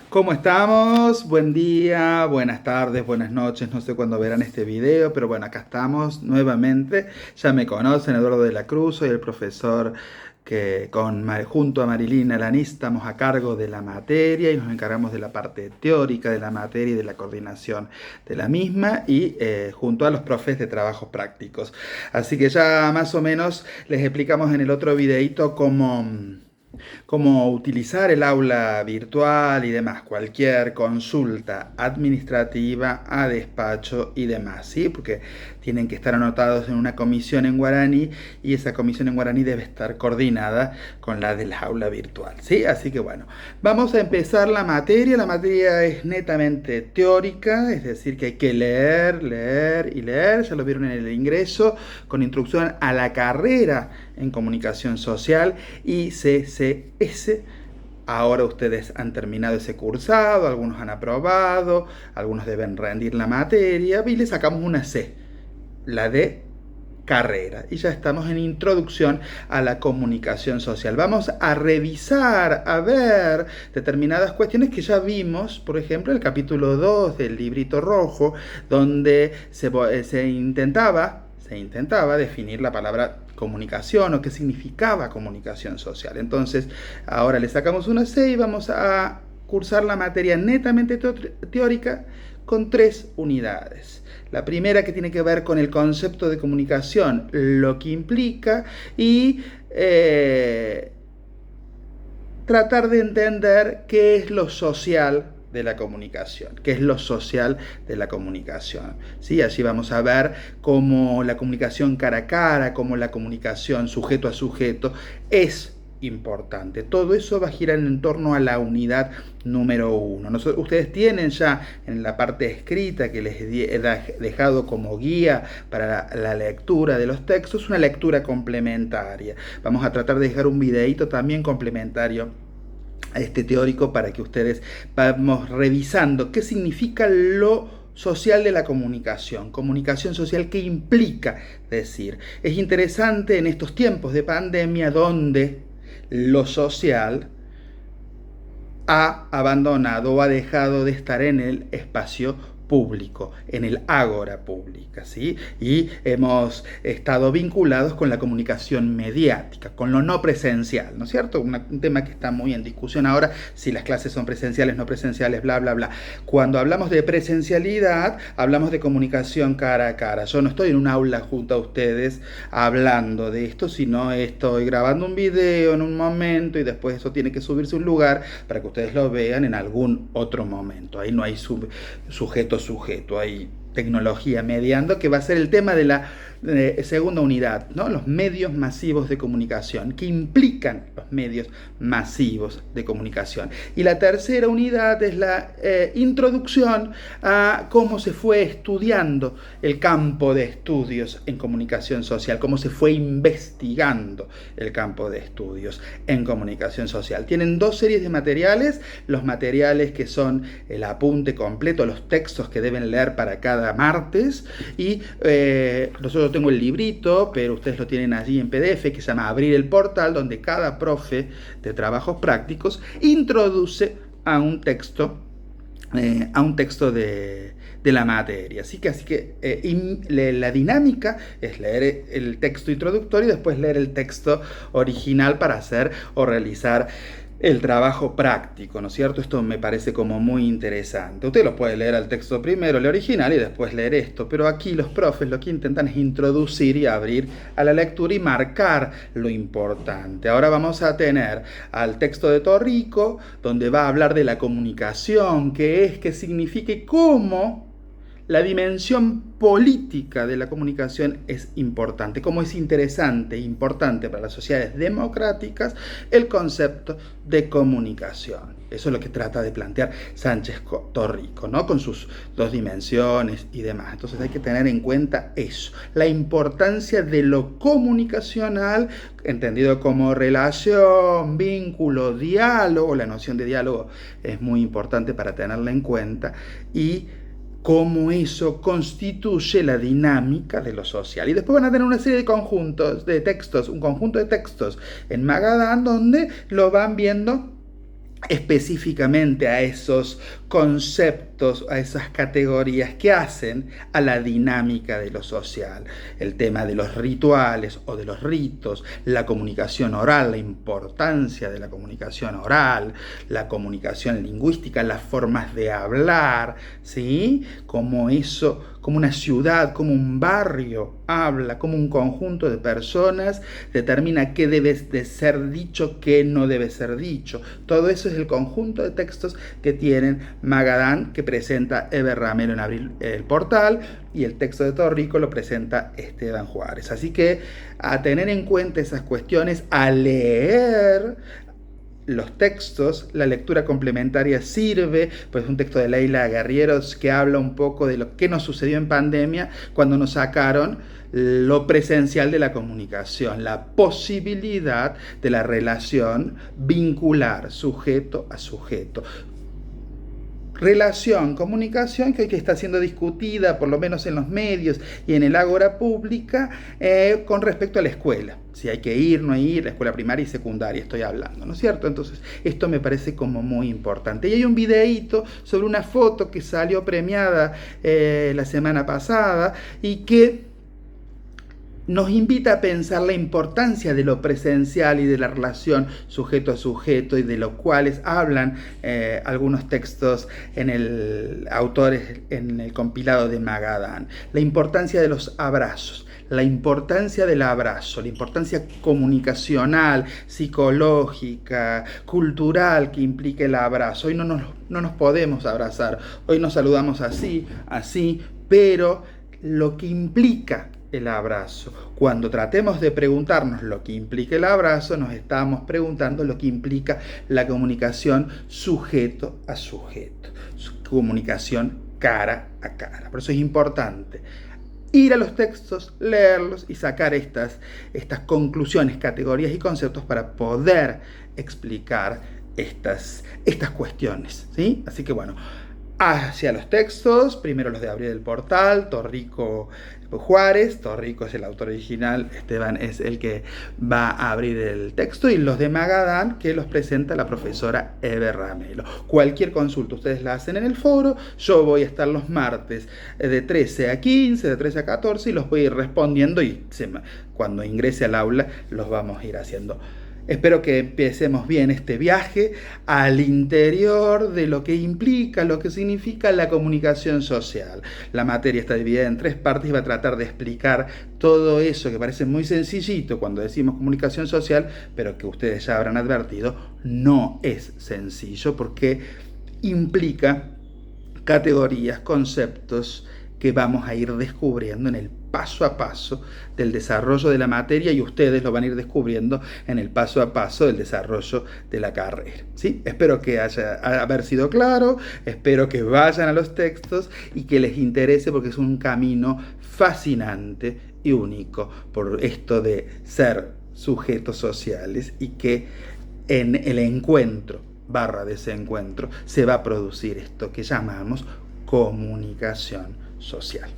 ¿Cómo estamos? Buen día, buenas tardes, buenas noches, no sé cuándo verán este video, pero bueno, acá estamos nuevamente. Ya me conocen, Eduardo de la Cruz, soy el profesor que junto a Marilina Lanis estamos a cargo de la materia y nos encargamos de la parte teórica de la materia y de la coordinación de la misma y junto a los profes de trabajos prácticos. Así que ya más o menos les explicamos en el otro videito cómo utilizar el aula virtual y demás, cualquier consulta administrativa a despacho y demás, ¿sí? Porque tienen que estar anotados en una comisión en guaraní y esa comisión en guaraní debe estar coordinada con la del aula virtual, ¿sí? Así que bueno, vamos a empezar la materia. La materia es netamente teórica, es decir, que hay que leer, leer y leer. Ya lo vieron en el ingreso, con introducción a la carrera en comunicación social y CCS. Ahora ustedes han terminado ese cursado, algunos han aprobado, algunos deben rendir la materia y le sacamos una C, la de carrera. Y ya estamos en introducción a la comunicación social. Vamos a revisar, a ver determinadas cuestiones que ya vimos, por ejemplo, el capítulo 2 del librito rojo, donde se intentaba definir la palabra comunicación o qué significaba comunicación social. Entonces, ahora le sacamos una C y vamos a cursar la materia netamente teórica con 3 unidades. La primera, que tiene que ver con el concepto de comunicación, lo que implica y tratar de entender qué es lo social de la comunicación, qué es lo social de la comunicación, ¿sí? Allí vamos a ver cómo la comunicación cara a cara, cómo la comunicación sujeto a sujeto es importante. Todo eso va a girar en torno a la unidad número 1. Ustedes tienen ya en la parte escrita que les he dejado como guía para la lectura de los textos, una lectura complementaria. Vamos a tratar de dejar un videíto también complementario a este teórico para que ustedes vamos revisando qué significa lo social de la comunicación social, ¿qué implica decir? Es interesante en estos tiempos de pandemia donde lo social ha abandonado o ha dejado de estar en el espacio público, en el ágora pública, ¿sí? Y hemos estado vinculados con la comunicación mediática, con lo no presencial, ¿no es cierto? Un tema que está muy en discusión ahora, si las clases son presenciales, no presenciales, bla, bla, bla. Cuando hablamos de presencialidad, hablamos de comunicación cara a cara. Yo no estoy en un aula junto a ustedes hablando de esto, sino estoy grabando un video en un momento y después eso tiene que subirse a un lugar para que ustedes lo vean en algún otro momento. Ahí no hay sujeto, hay tecnología mediando, que va a ser el tema de la segunda unidad, ¿no? Los medios masivos de comunicación. ¿Qué implican los medios masivos de comunicación? Y la tercera unidad es la introducción a cómo se fue estudiando el campo de estudios en comunicación social, cómo se fue investigando el campo de estudios en comunicación social. Tienen 2 series de materiales, los materiales que son el apunte completo, los textos que deben leer para cada martes, y nosotros tengo el librito, pero ustedes lo tienen allí en PDF, que se llama Abrir el Portal, donde cada profe de trabajos prácticos introduce a un texto de la materia. Así que la dinámica es leer el texto introductorio y después leer el texto original para hacer o realizar el trabajo práctico, ¿no es cierto? Esto me parece como muy interesante. Usted lo puede leer al texto primero, el original, y después leer esto, pero aquí los profes lo que intentan es introducir y abrir a la lectura y marcar lo importante. Ahora vamos a tener al texto de Torrico, donde va a hablar de la comunicación, qué es, qué significa y cómo la dimensión política de la comunicación es importante, cómo es interesante e importante para las sociedades democráticas el concepto de comunicación. Eso es lo que trata de plantear Sánchez Torrico, ¿no? Con sus 2 dimensiones y demás. Entonces hay que tener en cuenta eso, la importancia de lo comunicacional, entendido como relación, vínculo, diálogo. La noción de diálogo es muy importante para tenerla en cuenta, y cómo eso constituye la dinámica de lo social. Y después van a tener una serie de conjuntos de textos, un conjunto de textos en Magadán, donde lo van viendo específicamente a esos conceptos, a esas categorías que hacen a la dinámica de lo social. El tema de los rituales o de los ritos, la comunicación oral, la importancia de la comunicación oral, la comunicación lingüística, las formas de hablar, ¿sí? Como eso, como una ciudad, como un barrio habla, como un conjunto de personas determina qué debe de ser dicho, qué no debe ser dicho. Todo eso es el conjunto de textos que tienen Magadán, que presenta Eber Ramelo en Abril el Portal, y el texto de Torrico lo presenta Esteban Juárez. Así que a tener en cuenta esas cuestiones, a leer los textos, la lectura complementaria sirve, pues un texto de Leila Guerrieros que habla un poco de lo que nos sucedió en pandemia cuando nos sacaron lo presencial de la comunicación, la posibilidad de la relación vincular sujeto a sujeto. Relación, comunicación que hoy está siendo discutida, por lo menos en los medios y en el ágora pública, con respecto a la escuela. Si hay que ir, no hay ir, la escuela primaria y secundaria estoy hablando, ¿no es cierto? Entonces, esto me parece como muy importante. Y hay un videíto sobre una foto que salió premiada la semana pasada y que nos invita a pensar la importancia de lo presencial y de la relación sujeto a sujeto, y de lo cuales hablan algunos textos autores en el compilado de Magadán. La importancia de los abrazos, la importancia del abrazo, la importancia comunicacional, psicológica, cultural que implica el abrazo. Hoy no nos podemos abrazar, hoy nos saludamos así, pero lo que implica el abrazo. Cuando tratemos de preguntarnos lo que implica el abrazo, nos estamos preguntando lo que implica la comunicación sujeto a sujeto, comunicación cara a cara. Por eso es importante ir a los textos, leerlos y sacar estas conclusiones, categorías y conceptos para poder explicar estas cuestiones, ¿sí? Así que bueno, hacia los textos, primero los de Abril del Portal, Torrico Juárez, Torrico es el autor original, Esteban es el que va a abrir el texto, y los de Magadán, que los presenta la profesora Eber Ramelo. Cualquier consulta ustedes la hacen en el foro, yo voy a estar los martes de 13 a 15, de 13 a 14, y los voy a ir respondiendo, y cuando ingrese al aula los vamos a ir haciendo. Espero que empecemos bien este viaje al interior de lo que implica, lo que significa la comunicación social. La materia está dividida en 3 partes y va a tratar de explicar todo eso que parece muy sencillito cuando decimos comunicación social, pero que ustedes ya habrán advertido, no es sencillo porque implica categorías, conceptos que vamos a ir descubriendo en el paso a paso del desarrollo de la materia, y ustedes lo van a ir descubriendo en el paso a paso del desarrollo de la carrera, ¿sí? Espero que haber sido claro, espero que vayan a los textos y que les interese, porque es un camino fascinante y único por esto de ser sujetos sociales, y que en el encuentro / desencuentro se va a producir esto que llamamos comunicación social.